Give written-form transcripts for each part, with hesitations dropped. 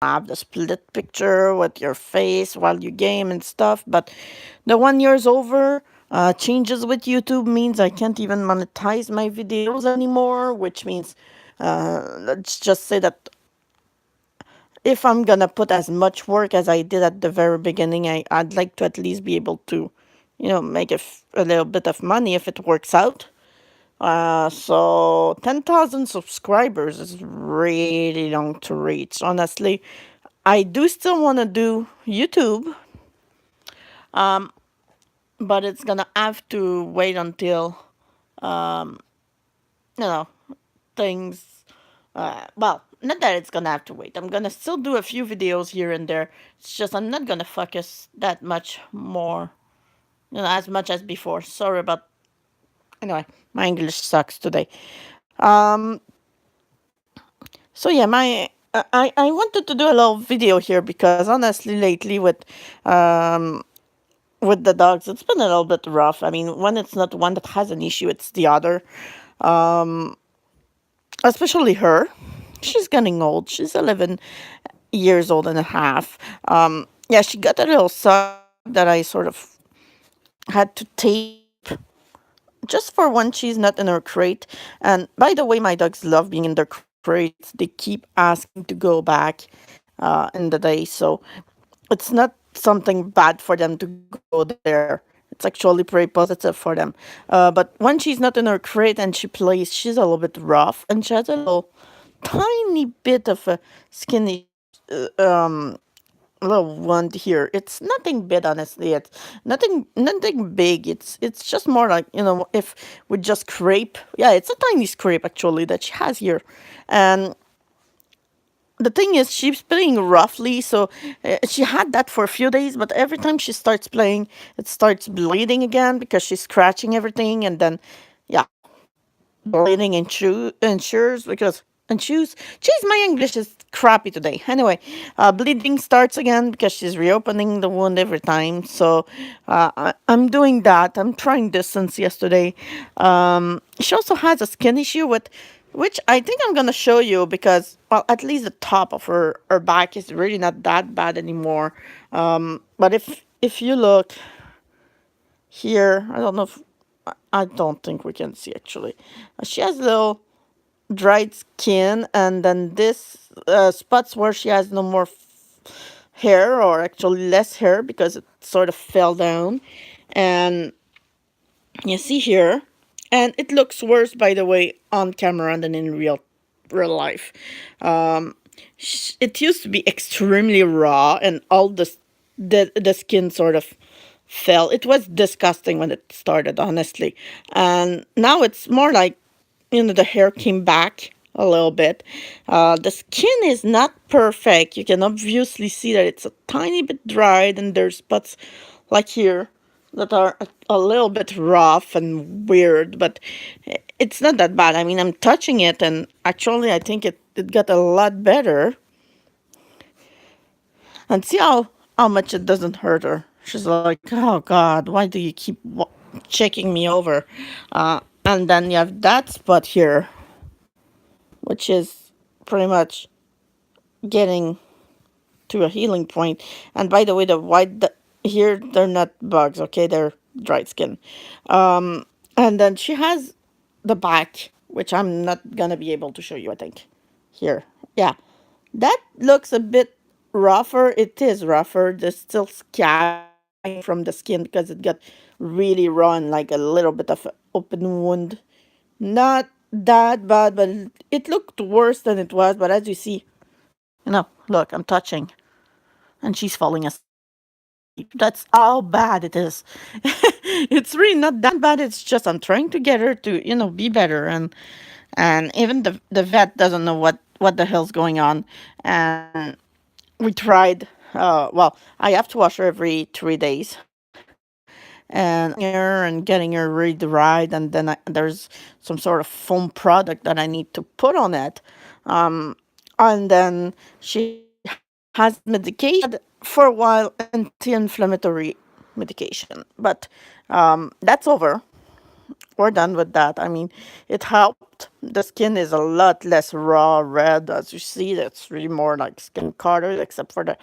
have the split picture with your face while you game and stuff. But the 1 year's over. Changes with YouTube means I can't even monetize my videos anymore, which means let's just say that if I'm gonna put as much work as I did at the very beginning, I'd like to at least be able to, make a little bit of money if it works out. So 10,000 subscribers is really long to reach. Honestly, I do still want to do YouTube, but it's gonna have to wait until you know things. Well, not that it's gonna have to wait. I'm gonna still do a few videos here and there. It's just I'm not gonna focus that much more, as much as before. Sorry about. Anyway, my English sucks today. Um, So yeah, I wanted to do a little video here because honestly, lately with the dogs, it's been a little bit rough. I mean, when it's not one that has an issue, it's the other. Especially her. She's getting old. She's 11 years old and a half. Yeah, she got a little sock that I sort of had to tape just for when she's not in her crate. And by the way, my dogs love being in their crates. They keep asking to go back in the day. So it's not something bad for them to go there. It's actually pretty positive for them. But when she's not in her crate and she plays, she's a little bit rough and she has a little tiny bit of a skinny little wound here. It's nothing big, honestly. It's nothing big. It's just more like, if we just scrape. Yeah, it's a tiny scrape actually that she has here, and the thing is she's playing roughly, so she had that for a few days, but every time she starts playing it starts bleeding again because she's scratching everything, and then yeah, bleeding ensures because and shoes. Jeez, my English is crappy today. Anyway, bleeding starts again because she's reopening the wound every time. So I'm doing that. I'm trying this since yesterday. She also has a skin issue with, which I think I'm gonna show you because, well, at least the top of her back is really not that bad anymore. But if you look here, I don't know if I don't think we can see actually. She has little dried skin, and then this spots where she has no more hair, or actually less hair because it sort of fell down. And you see here, and it looks worse, by the way, on camera than in real life. It used to be extremely raw, and all the skin sort of fell. It was disgusting when it started, honestly, and now it's more like, the hair came back a little bit. The skin is not perfect. You can obviously see that it's a tiny bit dried, and there's spots like here that are a little bit rough and weird, but it's not that bad. I mean, I'm touching it, and actually, I think it got a lot better. And see how much it doesn't hurt her. She's like, oh God, why do you keep checking me over? And then you have that spot here, which is pretty much getting to a healing point. And by the way, here, they're not bugs, okay? They're dried skin. And then she has the back, which I'm not gonna be able to show you, I think. Here. Yeah. That looks a bit rougher. It is rougher. There's still scab coming from the skin because it got really raw and like a little bit of an open wound. Not that bad, but it looked worse than it was. But as you see, look, I'm touching, and she's falling asleep. That's how bad it is. It's really not that bad. It's just I'm trying to get her to, be better, and even the vet doesn't know what the hell's going on. And we tried. Well, I have to wash her every 3 days, and her and getting her really dried, and then there's some sort of foam product that I need to put on it. And then she has medication for a while, anti-inflammatory medication, but that's over. we're done with that. I mean, it helped. The skin is a lot less raw red as you see. It's really more like skin colored, except for the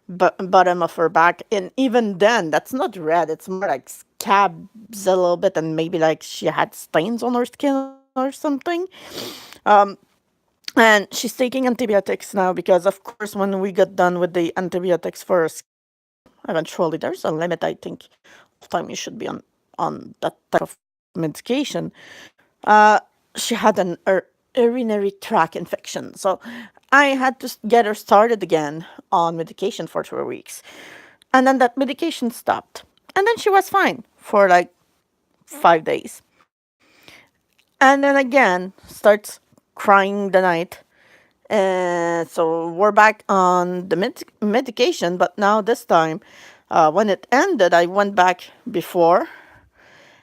bottom of her back. And even then, that's not red. It's more like scabs a little bit, and maybe like she had stains on her skin or something. Um, and she's taking antibiotics now because, of course, when we got done with the antibiotics for her skin, eventually there's a limit. I think of time you should be on that type of medication. Uh, she had an urinary tract infection, so I had to get her started again on medication for 2 weeks, and then that medication stopped, and then she was fine for like 5 days, and then again starts crying the night. So we're back on the medication, but now this time, when it ended, I went back before,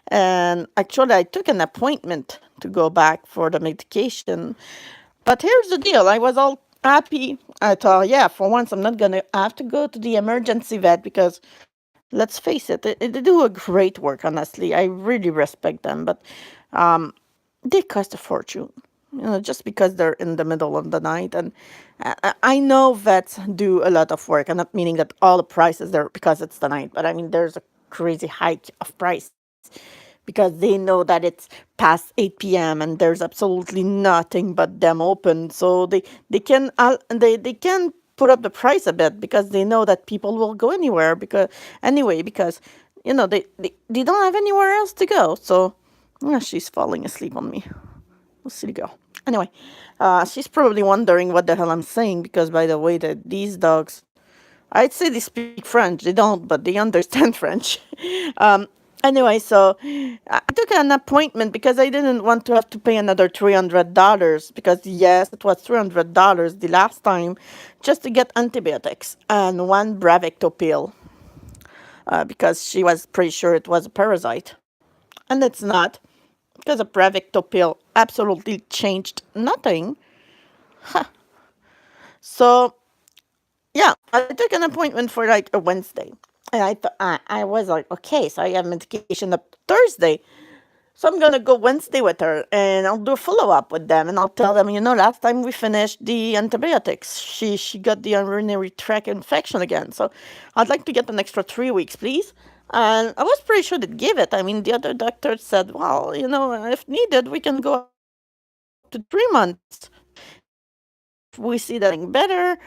and actually I took an appointment to go back for the medication. But here's the deal: I was all happy. I thought, yeah, for once I'm not gonna have to go to the emergency vet because, let's face it, they do a great work. Honestly, I really respect them, but um, they cost a fortune. Just because they're in the middle of the night. And I know vets do a lot of work. I'm not meaning that all the prices there because it's the night, but I mean there's a crazy hike of price because they know that it's past 8 p.m. and there's absolutely nothing but them open. So they can put up the price a bit because they know that people will go because they don't have anywhere else to go. So yeah, she's falling asleep on me. We'll see go. Anyway, she's probably wondering what the hell I'm saying because, by the way, that these dogs, I'd say they speak French. They don't, but they understand French. um, anyway, so I took an appointment because I didn't want to have to pay another $300 because, yes, it was $300 the last time just to get antibiotics and one Bravecto pill because she was pretty sure it was a parasite. And it's not because a Bravecto pill absolutely changed nothing. So yeah, I took an appointment for like a Wednesday, and I was like, okay, so I have medication up Thursday, so I'm gonna go Wednesday with her, and I'll do a follow up with them, and I'll tell them, last time we finished the antibiotics, she got the urinary tract infection again, so I'd like to get an extra 3 weeks, please. And I was pretty sure they'd give it. I mean, the other doctor said, well, if needed, we can go up to 3 months. If we see that getting better,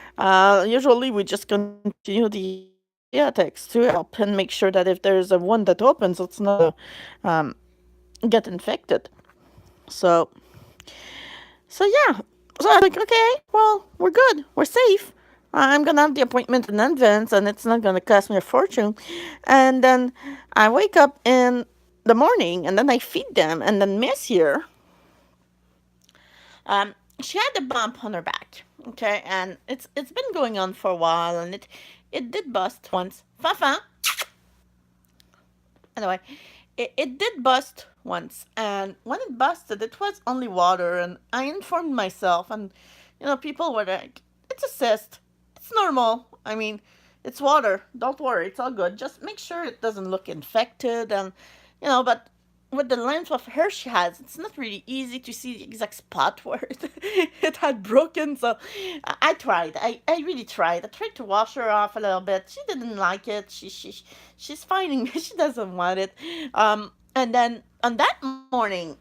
usually we just continue the antibiotics to help and make sure that if there's a wound that opens, it's not um, get infected. So, so yeah. So I'm like, okay, well, we're good. We're safe. I'm gonna have the appointment in advance, and it's not gonna cost me a fortune. And then I wake up in the morning, and then I feed them, and then Miss here, she had a bump on her back. Okay, and it's been going on for a while, and it did bust once. Fafa. Anyway, it did bust once, and when it busted, it was only water, and I informed myself, and people were like, "It's a cyst. It's normal. I mean, it's water. Don't worry, it's all good. Just make sure it doesn't look infected." And but with the length of hair she has, it's not really easy to see the exact spot where it had broken. So I tried. I really tried. I tried to wash her off a little bit. She didn't like it. She's finding she doesn't want it. And then on that morning,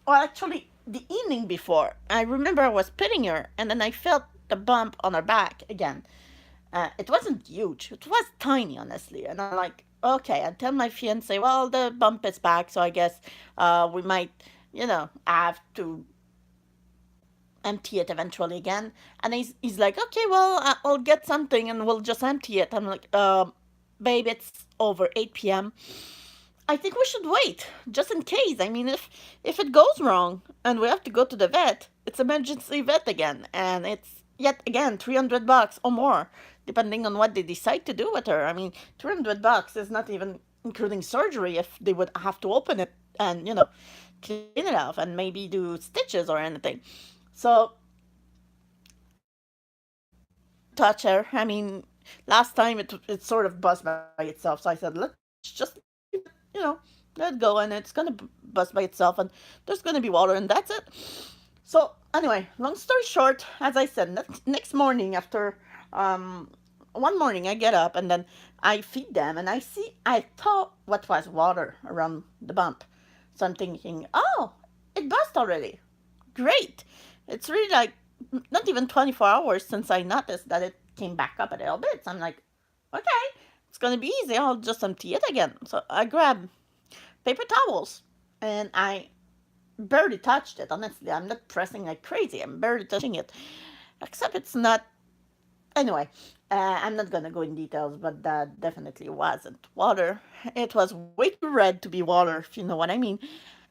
well, actually the evening before, I remember I was petting her, and then I felt the bump on her back again. It wasn't huge. It was tiny, honestly. And I'm like, okay. I tell my fiance, well, the bump is back, so I guess we might, have to empty it eventually again. And he's like, okay, well, I'll get something and we'll just empty it. I'm like, babe, it's over 8 p.m. I think we should wait just in case. I mean, if it goes wrong and we have to go to the vet, it's emergency vet again, and it's yet again $300 or more, depending on what they decide to do with her. I mean, $300 is not even including surgery if they would have to open it and clean it off and maybe do stitches or anything. So touch her. I mean, last time it sort of buzzed by itself, so I said let's just you know let it go, and it's gonna bust by itself, and there's gonna be water, and that's it. So anyway, long story short, as I said, next morning after um, one morning I get up and then I feed them and I thought what was water around the bump. So I'm thinking, oh, it burst already. Great. It's really like not even 24 hours since I noticed that it came back up a little bit. So I'm like, okay, it's gonna be easy. I'll just empty it again. So I grab paper towels and I barely touched it. Honestly, I'm not pressing like crazy. I'm barely touching it. Except it's not. Anyway, I'm not gonna go in details, but that definitely wasn't water. It was way too red to be water, if you know what I mean.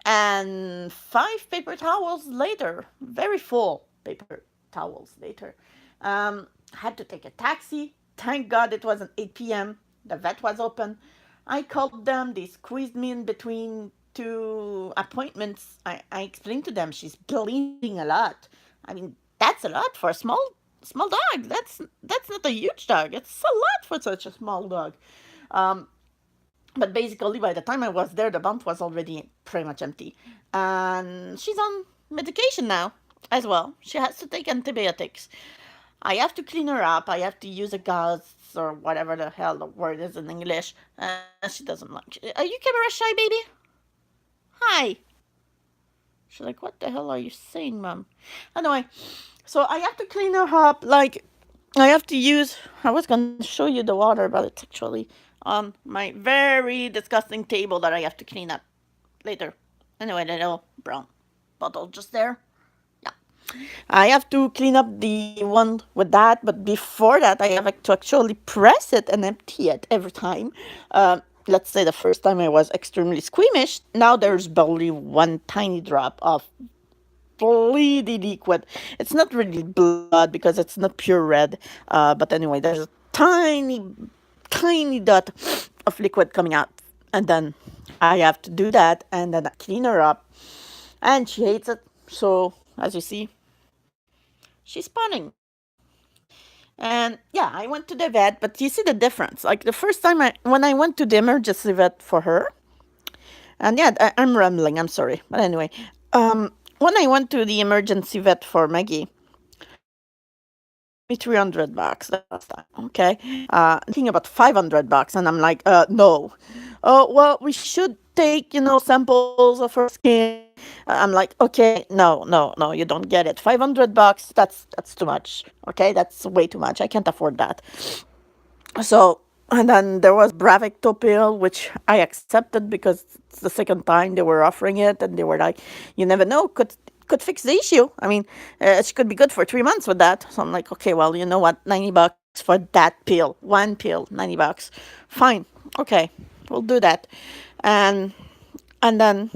And 5 paper towels later, very full paper towels later, had to take a taxi. Thank God it wasn't 8 p.m. The vet was open. I called them. They squeezed me in between two appointments. I explained to them she's bleeding a lot. I mean, that's a lot for a small dog. That's not a huge dog. It's a lot for such a small dog. Um, but basically, by the time I was there, the bump was already pretty much empty. And she's on medication now as well. She has to take antibiotics. I have to clean her up. I have to use a gauze or whatever the hell the word is in English. She doesn't like. Are you camera shy, baby? Hi. She's like, what the hell are you saying, mom? Anyway, so I have to clean her up. Like, I have to use. I was gonna show you the water, but it's actually on my very disgusting table that I have to clean up later. Anyway, the little brown bottle just there. Yeah. I have to clean up the one with that, but before that, I have to actually press it and empty it every time. Let's say the first time I was extremely squeamish. Now there's barely one tiny drop of bleedy liquid. It's not really blood because it's not pure red. But anyway, there's a tiny dot of liquid coming out. And then I have to do that and then I clean her up. And she hates it. So, as you see, she's spawning. And yeah, I went to the vet, but you see the difference. Like the first time when I went to the emergency vet for her, and yeah, I'm rambling, I'm sorry. But anyway, when I went to the emergency vet for Maggie, me $300 the last time. Okay, thinking about $500, and I'm like, no. Oh well, we should take samples of her skin. I'm like, okay, no, you don't get it. $500, that's too much. Okay, that's way too much. I can't afford that. So, and then there was Bravecto, which I accepted because it's the second time they were offering it, and they were like, "You never know, could fix the issue." I mean, she could be good for 3 months with that. So I'm like, okay, well, you know what, $90 for that pill, one pill, $90, fine, okay, we'll do that, and then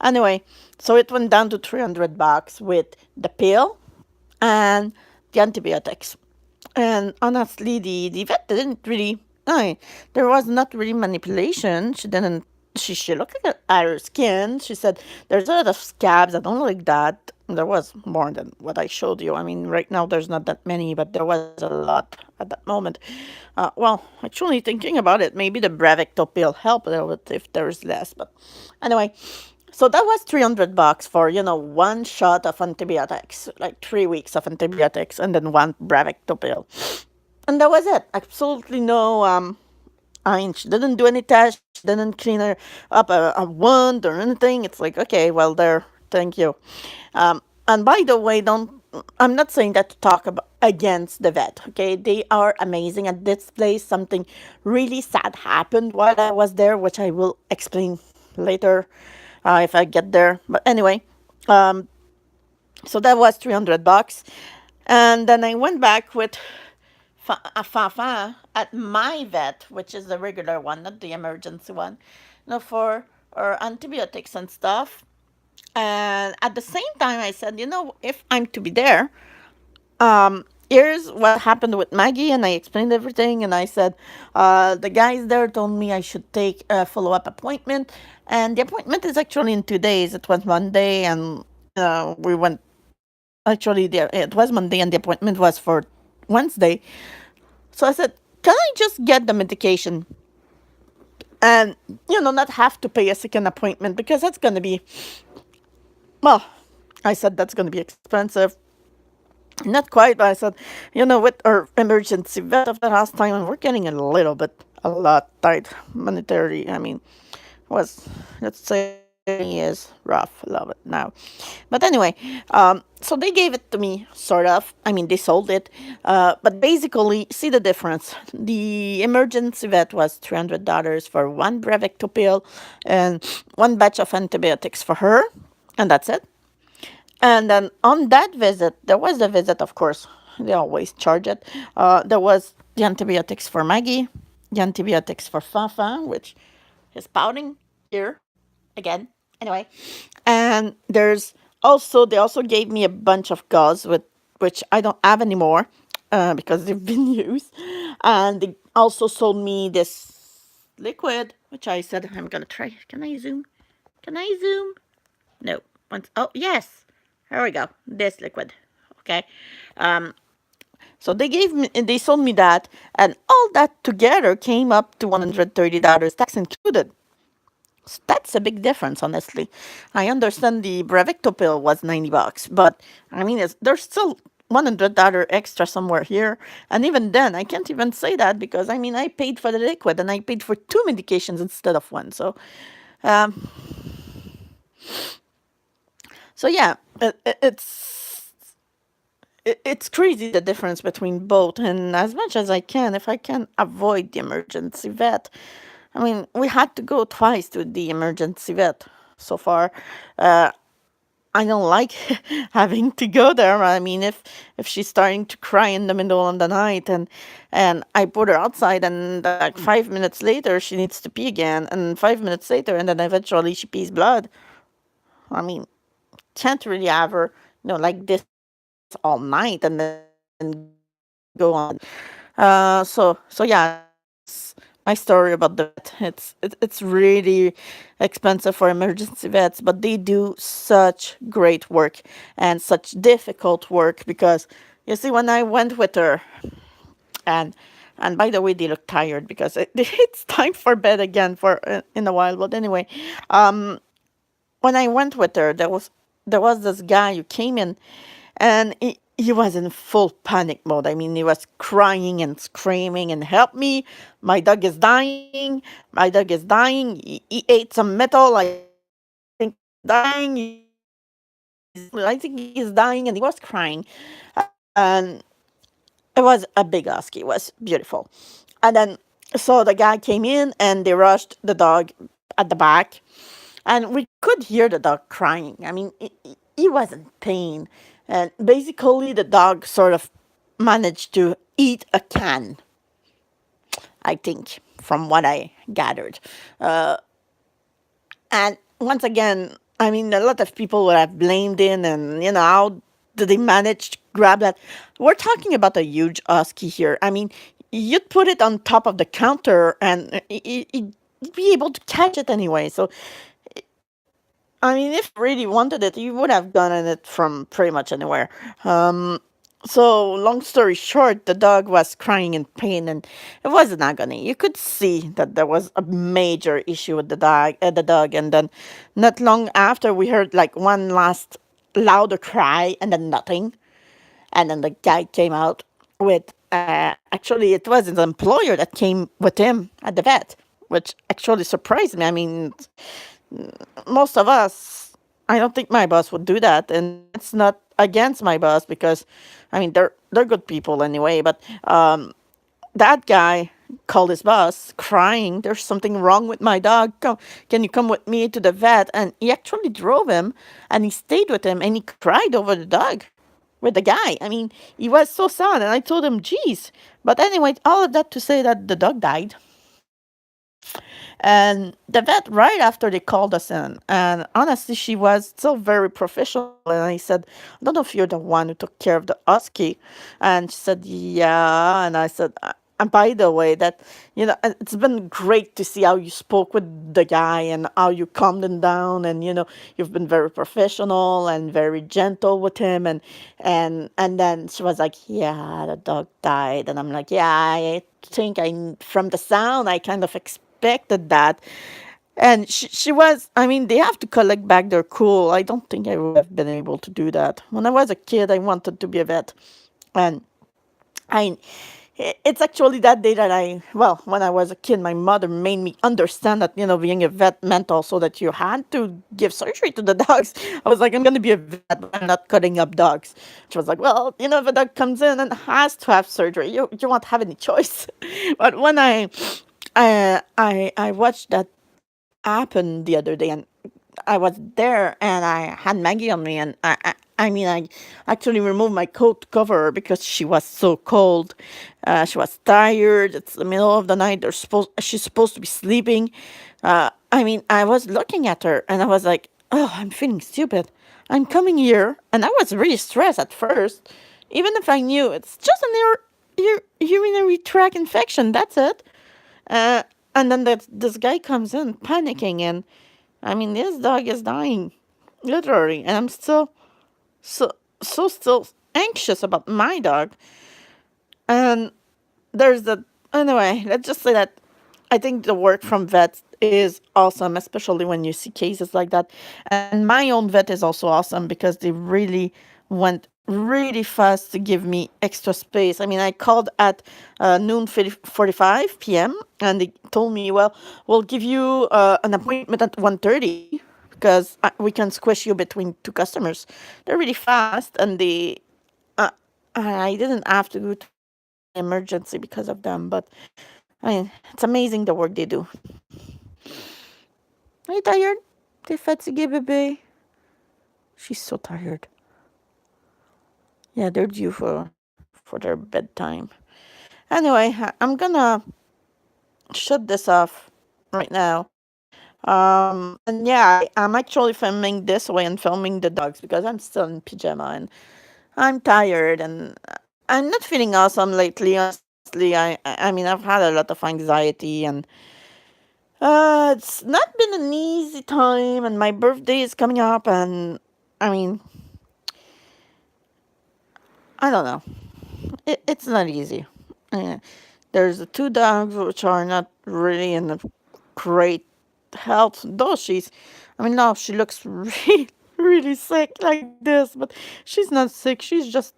anyway, so it went down to $300 with the pill and the antibiotics. And honestly, the vet didn't really. I there was not really manipulation. She didn't. She looked at her skin. She said, "There's a lot of scabs. I don't like that." There was more than what I showed you. I mean, right now there's not that many, but there was a lot at that moment. Well, actually, thinking about it, maybe the Bravecto pill helped a little bit if there's less. But anyway, so that was $300 for one shot of antibiotics, like 3 weeks of antibiotics, and then one Bravecto pill, and that was it. Absolutely no. I mean, she didn't do any tests. She didn't clean her up a wound or anything. It's like, okay, well, there. Thank you. And by the way, don't. I'm not saying that to talk about against the vet. Okay, they are amazing at this place. Something really sad happened while I was there, which I will explain later if I get there. But anyway, so that was $300, and then I went back with Fafa at my vet, which is the regular one, not the emergency one, for antibiotics and stuff. And at the same time, I said, if I'm to be there, here's what happened with Maggie, and I explained everything. And I said, the guys there told me I should take a follow up appointment, and the appointment is actually in 2 days. It was Monday, and we went. Actually, there it was Monday, and the appointment was for Wednesday. So I said, can I just get the medication and not have to pay a second appointment because that's going to be, well, I said that's going to be expensive. Not quite, but I said, with our emergency vet of the last time, and we're getting a lot tight monetary. I mean, was, let's say, is rough. I love it now. But anyway, so they gave it to me, sort of. I mean, they sold it. But basically, see the difference. The emergency vet was $300 for one Brevecto pill and one batch of antibiotics for her, and that's it. And then on that visit, there was a visit, of course, they always charge it. There was the antibiotics for Maggie, the antibiotics for Fafa, which is pouting here again. Anyway, and they also gave me a bunch of gauze which I don't have anymore because they've been used. And they also sold me this liquid, which I said I'm gonna try. Can I zoom? Can I zoom? No. Oh, yes. There we go. This liquid. Okay. Um, so they sold me that, and all that together came up to $130, tax included. So that's a big difference, honestly. I understand the Brevecto pill was $90, but I mean, there's still $100 extra somewhere here. And even then, I can't even say that because I mean, I paid for the liquid and I paid for two medications instead of one. Um, so yeah, it's crazy the difference between both. And as much as I can, if I can avoid the emergency vet, I mean, we had to go twice to the emergency vet so far. Uh, I don't like having to go there. I mean, if she's starting to cry in the middle of the night, and I put her outside, and like 5 minutes later she needs to pee again, and 5 minutes later, and then eventually she pees blood. I mean, can't really have her, like this all night and then go on. So yeah, that's my story about the vet. It's really expensive for emergency vets, but they do such great work and such difficult work because you see, when I went with her, and by the way, they look tired because it's time for bed again for in a while. But anyway, when I went with her, there was this guy who came in, and he was in full panic mode. I mean, he was crying and screaming and help me. My dog is dying. My dog is dying. He ate some metal. I think dying. I think he's dying, and he was crying. And it was a big husky. It was beautiful. And then so the guy came in and they rushed the dog at the back, and we could hear the dog crying. I mean, he was in pain, and basically the dog sort of managed to eat a can. I think, from what I gathered, and once again, I mean, a lot of people would have blamed him, and how did they manage to grab that? We're talking about a huge husky here. I mean, you'd put it on top of the counter, and he'd be able to catch it anyway. So I mean, if you really wanted it, you would have gotten it from pretty much anywhere. Um, so, long story short, the dog was crying in pain, and it was an agony. You could see that there was a major issue with the dog, and then not long after, we heard like one last louder cry, and then nothing. And then the guy came out with, actually, it was his employer that came with him at the vet, which actually surprised me. I mean, most of us, I don't think my boss would do that, and it's not against my boss because, I mean, they're good people anyway. But that guy called his boss, crying, "There's something wrong with my dog. Can you come with me to the vet?" And he actually drove him, and he stayed with him, and he cried over the dog with the guy. I mean, he was so sad, and I told him, "Geez." But anyway, all of that to say that the dog died. And the vet, right after they called us in, and honestly, she was still very professional. And I said, "I don't know if you're the one who took care of the husky." And she said, "Yeah." And I said, "And by the way, it's been great to see how you spoke with the guy and how you calmed him down, and you've been very professional and very gentle with him." And then she was like, "Yeah, the dog died." And I'm like, "Yeah, I think from the sound, I kind of expected that. And she was, I mean, they have to collect back their cool. I don't think I would have been able to do that. When I was a kid, I wanted to be a vet. And I, it's actually that day that well, when I was a kid, my mother made me understand that, being a vet meant also that you had to give surgery to the dogs. I was like, I'm going to be a vet, but I'm not cutting up dogs. She was like, well, if a dog comes in and has to have surgery, you won't have any choice. But when I watched that happen the other day, and I was there, and I had Maggie on me, and I mean, I actually removed my coat to cover her because she was so cold. She was tired. It's the middle of the night. She's supposed to be sleeping. I mean, I was looking at her, and I was like, oh, I'm feeling stupid. I'm coming here, and I was really stressed at first, even if I knew it's just an urinary tract infection. That's it. Uh, and then this guy comes in panicking, and I mean, this dog is dying, literally, and I'm still so still anxious about my dog. And there's the anyway. Let's just say that I think the work from vets is awesome, especially when you see cases like that. And my own vet is also awesome because they really went really fast to give me extra space. I mean, I called at noon 45 p.m. and they told me, well, we'll give you an appointment at 1:30 because we can squish you between two customers. They're really fast, and uh, I didn't have to go to emergency because of them. But I mean, it's amazing the work they do. Are you tired? T'es fatigué, bébé? She's so tired. Yeah, they're due for their bedtime. Anyway, I'm gonna shut this off right now. And yeah, I'm actually filming this way and filming the dogs because I'm still in pajama and I'm tired and I'm not feeling awesome lately. Honestly, I mean, I've had a lot of anxiety, and it's not been an easy time, and my birthday is coming up, and I mean, I don't know. It's not easy. Uh, there's the two dogs which are not really in a great health, though I mean, now she looks really, really sick like this, but she's not sick. She's just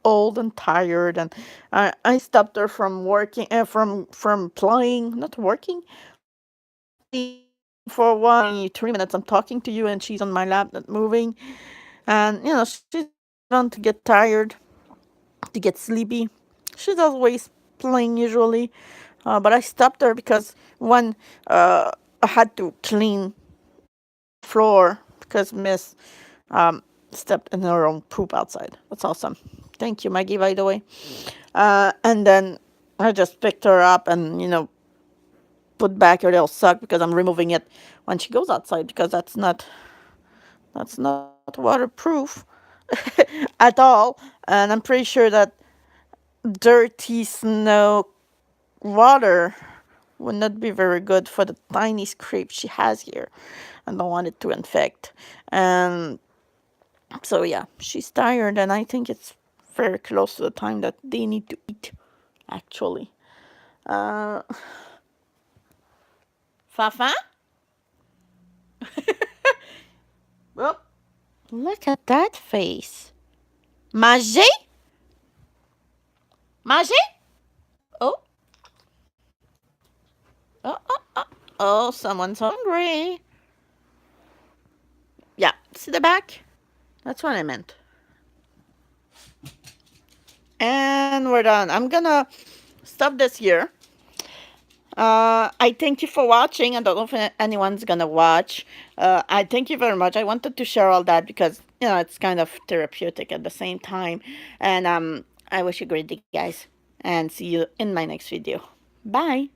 old and tired, and I stopped her from working, from playing, not working, for a while. 3 minutes, I'm talking to you, and she's on my lap, not moving. And, she's on to get tired, to get sleepy. She's always playing usually. But I stopped her because one, I had to clean floor because Miss um, stepped in her own poop outside. That's awesome. Thank you, Maggie, by the way. And then I just picked her up and, put back her little sock because I'm removing it when she goes outside because that's not waterproof at all. And I'm pretty sure that dirty snow water would not be very good for the tiny scrape she has here. I don't want it to infect. And so yeah, she's tired, and I think it's very close to the time that they need to eat. Actually, uh, Fafa. Well, look at that face. Manger? Manger? Oh, oh, oh, oh. Oh, someone's hungry. Yeah, see the back? That's what I meant. And we're done. I'm gonna stop this here. I thank you for watching. I don't know if anyone's gonna watch. I thank you very much. I wanted to share all that because it's kind of therapeutic at the same time. And I wish you a great day, guys, and see you in my next video. Bye.